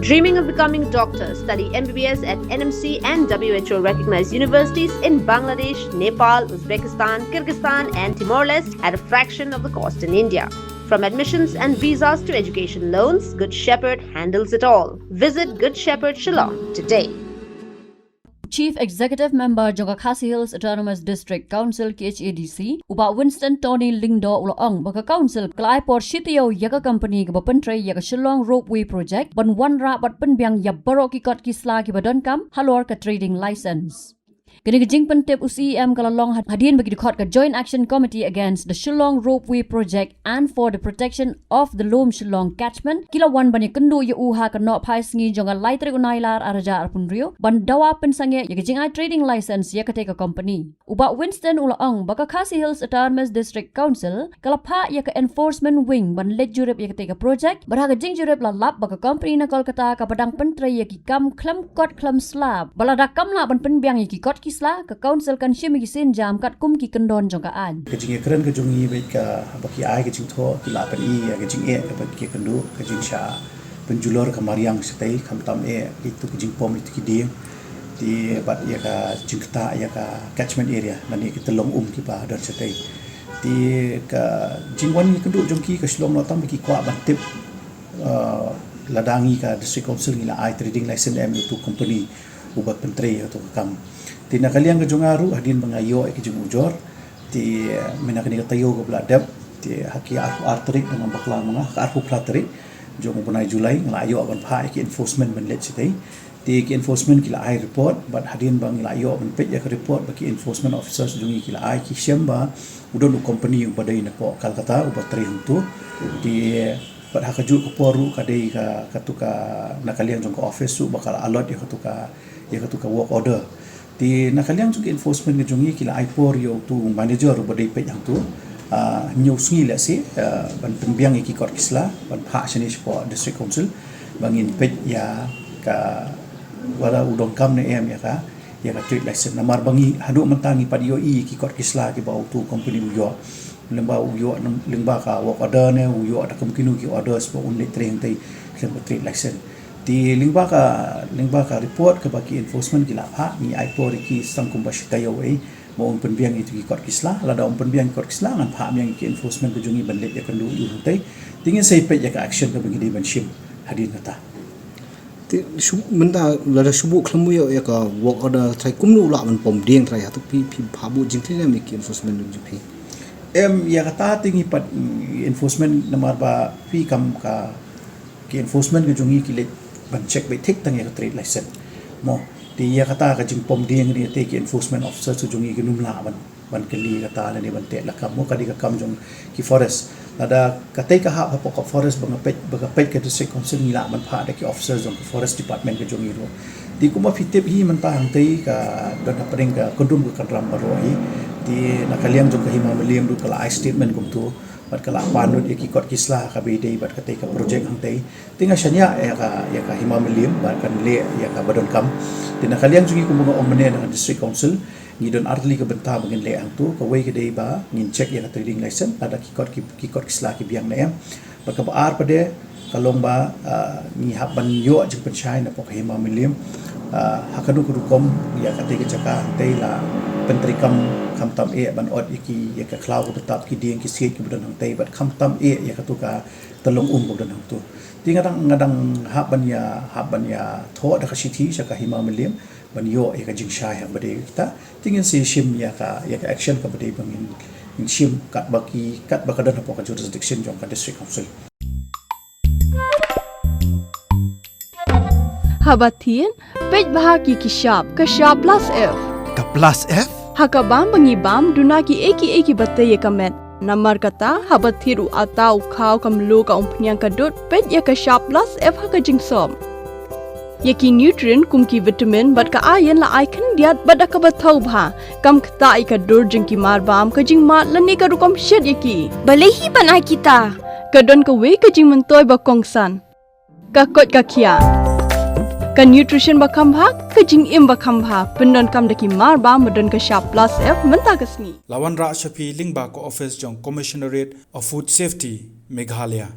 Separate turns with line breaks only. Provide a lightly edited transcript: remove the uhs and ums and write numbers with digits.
Dreaming of becoming a doctor? Study MBBS at NMC and WHO recognized universities in Bangladesh, Nepal, Uzbekistan, Kyrgyzstan, and Timor-Leste at a fraction of the cost in India. From admissions and visas to education loans, Good Shepherd handles it all. Visit Good Shepherd Shillong today.
Chief Executive Member Jonga Khasi Hills Autonomous District Council KHADC uba Winston Tony Lingdo ulaong baka council klai por shitio yaga company ga pentre yaga Shillong Ropeway project ban wanra bat penbyang ya baro ki kot kisla ki badon kam halor ka trading license. Kini gijing pentip UCM kalalong hadin bagi dikot ka Joint Action Committee against the Shillong Ropeway project and for the protection of the Lom Shillong catchment kilawan bani kendu yu uha ka no pai sngi jonga laitre unailar araja arpunrio ban dawa pensange ya gijing ai trading license ya ka company. Uba Winston ulaong baka Khasi Hills Autonomous District Council kalapa ya ka enforcement wing ban let jurep ya ka project barha gijing jurep lalap baka company na Kolkata ka padang pentre ya ki kam klam kot klam slab balada kam la ban penbyang ya ki kot kisla ka council kan shimi gisin jam kat kum ki kendon jong ka an
kajing keren kajungi baik ka baki ai kajing tho kila pen i kajing e ka baki kendu kajing sha penjulur kamariang setai kamtam e itu kajing pom itu kidi di bat ya ka jingta ya ka catchment area mani kita long ki ba dan setai di ka jingwan kendu jongki ka Shillong notam baki kwa bantip ladangi ka district council ngila ai trading license M itu company ubat pentre atau kam ti nakaliang ka jungaru hadin bangayo ke jung ujor ti menakani ka tayo ka bladap ti haki artrik dengan bakla mga ka arpu platrik jung bunai Julai nglayo aban pha ke enforcement men let sitai ti ke enforcement kila ai report but hadin bang nglayo men pet ya ka report baki enforcement officers jungi kila ai ki syamba udon company ubadai na po Kolkata ubat tri huntu ti but hakaju ko poru kadai ka katuka nakaliang jong ka office su bakal alot ya katuka work order di nakaliang juga enforcement ke jungi kila aipor yo tu manager badai pet yang tu nyu sngi la si ban pembiang iki kor kisla ban pha sini po district council bangin pet ya ka wala udong kam ne em ya ka trade license namar bangi hadu mentangi padio i ki kor kisla ki bau tu company uyo lemba uyo lemba ka work order ne uyo ada kemungkinan ki order spo unit trade trade license di lingba ka report ke baki enforcement kila pha ni aipor ki sangkum basitayo ei mo penbiang itu ki kor kisla lada penbiang kor kisla ngan pha yang ki enforcement ke jungi banlet ya kendu yu tai tingin sai pe ya ka action ke bagi ban ship hadin kata
ti menta lada subu klamu ya ka work order trai kumnu la man pom ding trai atu pi phabu jingthi ne mi ki enforcement du pi
em ya kata tingi pat enforcement namar ba pi kam ka ki enforcement ke jungi ki let ban check by tik tang ya trade license mo ti ya kata ka jing pom ding ni te ki enforcement officer su jungi ki numla ban kali kata ni ban te la kam mo kadi ka kam jong ki forest ada katai ka ha pa forest banga pet ka district council ni la ban pha da ki officer jong forest department ke jungi ro ti kuma fitep hi man ta hang tei ka dan paring ka kondum ka ram ro hi ti nakaliang jong ka hima meliam du kala statement kum tu bat kala panut ki kot kisla ka be dei bat katai ka project hang tei tinga shanya ya ka hima meliam bat kan le ya ka badon kam tin nakaliang jungi kum mga omne dengan district council ni don artli ka benta bangin le ang tu ka wei ka dei ba ngin check ya ka trading license ada ki kot kisla ki biang na em bat ka ar pade kalong ba ni haban yo jing penchai na po ka hima meliam hakanu kudukom ya katai ka jaka tei la pentri kam tam e ban od iki ya ka cloud tetap ki ding ki siet ki budan hang tei bat kam tam e ya ka tu ka telong budan hang tu ngadang haban ya tho da ka sithi sa ka hima meliam ban yo ya ka jing shai ha bade kita tingin si shim ya ka action ka bade bangin shim kat bakadan po ka jurisdiction jong ka district council
Habatin pej bahagi ki shop plus F
ka plus F
hakabam bangibam duna ki eki batte ye kamet namar kata habathiru atau khau kamlu ka umpnyang kadut pej ya ka shop plus F haka jingsom yaki nutrient kum ki vitamin bat ka iron la icon diat bada ka bathau bha kam khta ka dur jing ki mar bam ka jing ma lani ka rukom shed yaki balehi bana kita kadon ka we ka jing mentoy ba kongsan ka kot ka kia ka nutrition ba khambha ka jing im ba khambha pendon kam daki mar ba modon ka sharp plus F menta kasni
lawan ra shapi lingba ko office jong commissionerate of food safety Meghalaya